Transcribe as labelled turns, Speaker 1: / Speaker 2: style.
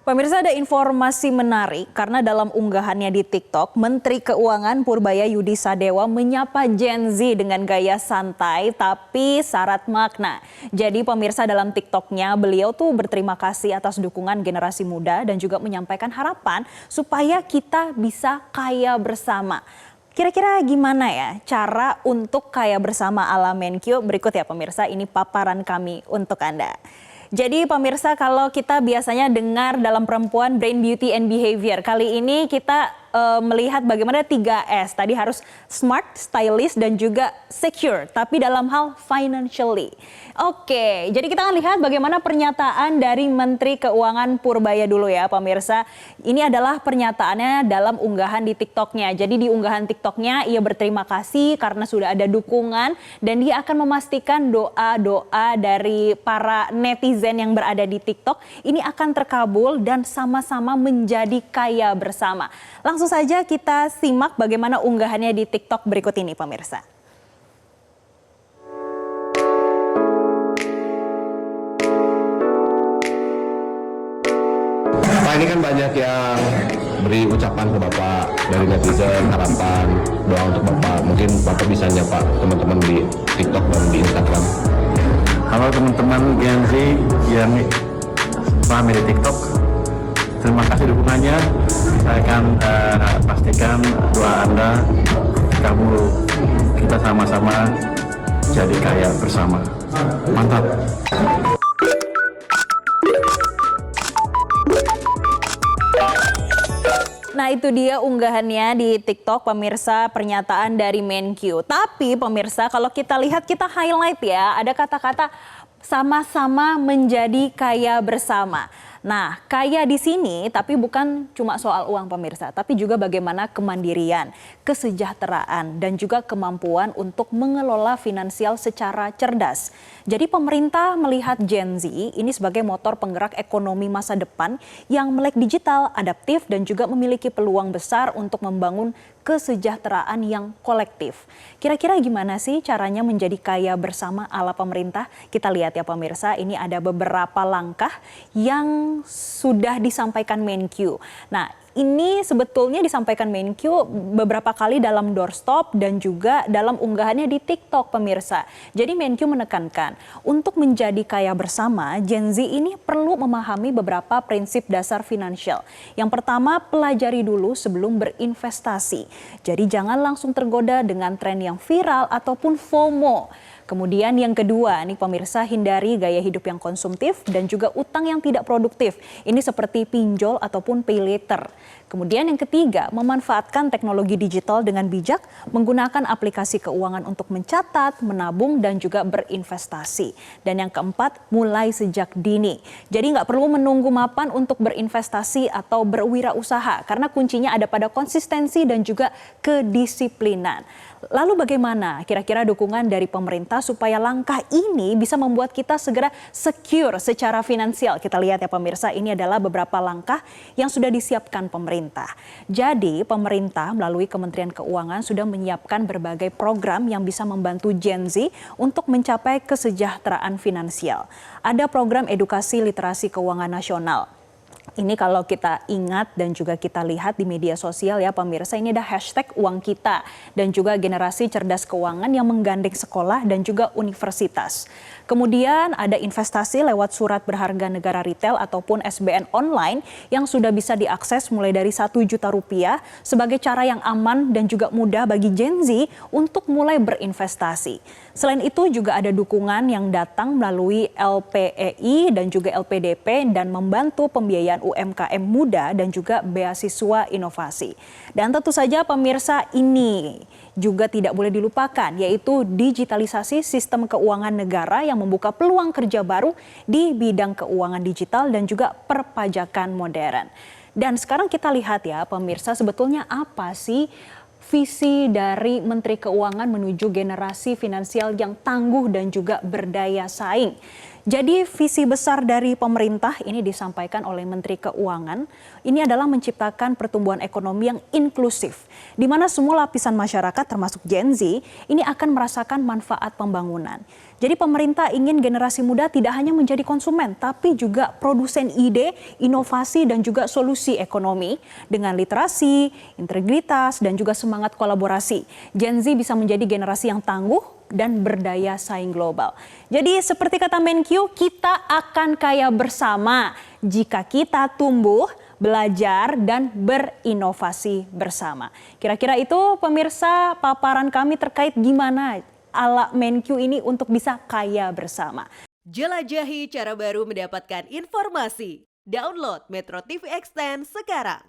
Speaker 1: Pemirsa, ada informasi menarik karena dalam unggahannya di TikTok, Menteri Keuangan Purbaya Yudi Sadewa menyapa Gen Z dengan gaya santai tapi syarat makna. Jadi pemirsa, dalam TikToknya beliau tuh berterima kasih atas dukungan generasi muda dan juga menyampaikan harapan supaya kita bisa kaya bersama. Kira-kira gimana ya cara untuk kaya bersama ala Menkyu? Berikut ya pemirsa, ini paparan kami untuk Anda. Jadi pemirsa, kalau kita biasanya dengar dalam perempuan brain, beauty, and behavior, kali ini kita melihat bagaimana 3S. Tadi harus smart, stylish, dan juga secure, tapi dalam hal financially. Oke, jadi kita akan lihat bagaimana pernyataan dari Menteri Keuangan Purbaya dulu ya pemirsa. Ini adalah pernyataannya dalam unggahan di TikToknya. Jadi di unggahan TikToknya ia berterima kasih karena sudah ada dukungan dan dia akan memastikan doa-doa dari para netizen yang berada di TikTok ini akan terkabul dan sama-sama menjadi kaya bersama. Langsung saja kita simak bagaimana unggahannya di TikTok berikut ini pemirsa.
Speaker 2: Pak, ini kan banyak yang beri ucapan ke Bapak dari netizen, harapan, doa untuk Bapak. Mungkin Bapak bisa nyapa teman-teman di TikTok dan di Instagram.
Speaker 3: Halo teman-teman Gen Z yang paham di TikTok, terima kasih dukungannya. Saya akan pastikan doa Anda kabul, kita sama-sama jadi kaya bersama. Mantap.
Speaker 1: Nah, itu dia unggahannya di TikTok pemirsa, pernyataan dari Menkyu. Tapi pemirsa, kalau kita lihat, kita highlight ya, ada kata-kata sama-sama menjadi kaya bersama. Nah, kaya di sini tapi bukan cuma soal uang pemirsa, tapi juga bagaimana kemandirian, kesejahteraan, dan juga kemampuan untuk mengelola finansial secara cerdas. Jadi pemerintah melihat Gen Z ini sebagai motor penggerak ekonomi masa depan yang melek digital, adaptif, dan juga memiliki peluang besar untuk membangun kesejahteraan yang kolektif. Kira-kira gimana sih caranya menjadi kaya bersama ala pemerintah? Kita lihat ya pemirsa, ini ada beberapa langkah yang sudah disampaikan Menkyu. Nah, ini sebetulnya disampaikan Menkyu beberapa kali dalam doorstop dan juga dalam unggahannya di TikTok pemirsa. Jadi Menkyu menekankan untuk menjadi kaya bersama, Gen Z ini perlu memahami beberapa prinsip dasar finansial. Yang pertama, pelajari dulu sebelum berinvestasi. Jadi jangan langsung tergoda dengan tren yang viral ataupun FOMO. Kemudian yang kedua nih pemirsa, hindari gaya hidup yang konsumtif dan juga utang yang tidak produktif. Ini seperti pinjol ataupun pay later. Kemudian yang ketiga, memanfaatkan teknologi digital dengan bijak, menggunakan aplikasi keuangan untuk mencatat, menabung, dan juga berinvestasi. Dan yang keempat, mulai sejak dini. Jadi nggak perlu menunggu mapan untuk berinvestasi atau berwirausaha, karena kuncinya ada pada konsistensi dan juga kedisiplinan. Lalu bagaimana kira-kira dukungan dari pemerintah supaya langkah ini bisa membuat kita segera secure secara finansial? Kita lihat ya pemirsa, ini adalah beberapa langkah yang sudah disiapkan pemerintah. Jadi pemerintah melalui Kementerian Keuangan sudah menyiapkan berbagai program yang bisa membantu Gen Z untuk mencapai kesejahteraan finansial. Ada program edukasi literasi keuangan nasional. Ini kalau kita ingat dan juga kita lihat di media sosial ya pemirsa, ini ada hashtag uang kita dan juga generasi cerdas keuangan yang menggandeng sekolah dan juga universitas. Kemudian ada investasi lewat surat berharga negara retail ataupun SBN online yang sudah bisa diakses mulai dari Rp1 juta sebagai cara yang aman dan juga mudah bagi Gen Z untuk mulai berinvestasi. Selain itu juga ada dukungan yang datang melalui LPEI dan juga LPDP dan membantu pembiayaan UMKM muda dan juga beasiswa inovasi. Dan tentu saja pemirsa, ini juga tidak boleh dilupakan, yaitu digitalisasi sistem keuangan negara yang membuka peluang kerja baru di bidang keuangan digital dan juga perpajakan modern. Dan sekarang kita lihat ya pemirsa, sebetulnya apa sih visi dari Menteri Keuangan menuju generasi finansial yang tangguh dan juga berdaya saing. Jadi visi besar dari pemerintah ini disampaikan oleh Menteri Keuangan, ini adalah menciptakan pertumbuhan ekonomi yang inklusif, di mana semua lapisan masyarakat termasuk Gen Z ini akan merasakan manfaat pembangunan. Jadi pemerintah ingin generasi muda tidak hanya menjadi konsumen, tapi juga produsen ide, inovasi, dan juga solusi ekonomi. Dengan literasi, integritas, dan juga semangat kolaborasi, Gen Z bisa menjadi generasi yang tangguh dan berdaya saing global. Jadi seperti kata Menkyu, kita akan kaya bersama jika kita tumbuh, belajar, dan berinovasi bersama. Kira-kira itu pemirsa paparan kami terkait gimana ala Menkyu ini untuk bisa kaya bersama.
Speaker 4: Jelajahi cara baru mendapatkan informasi. Download Metro TV Extend sekarang.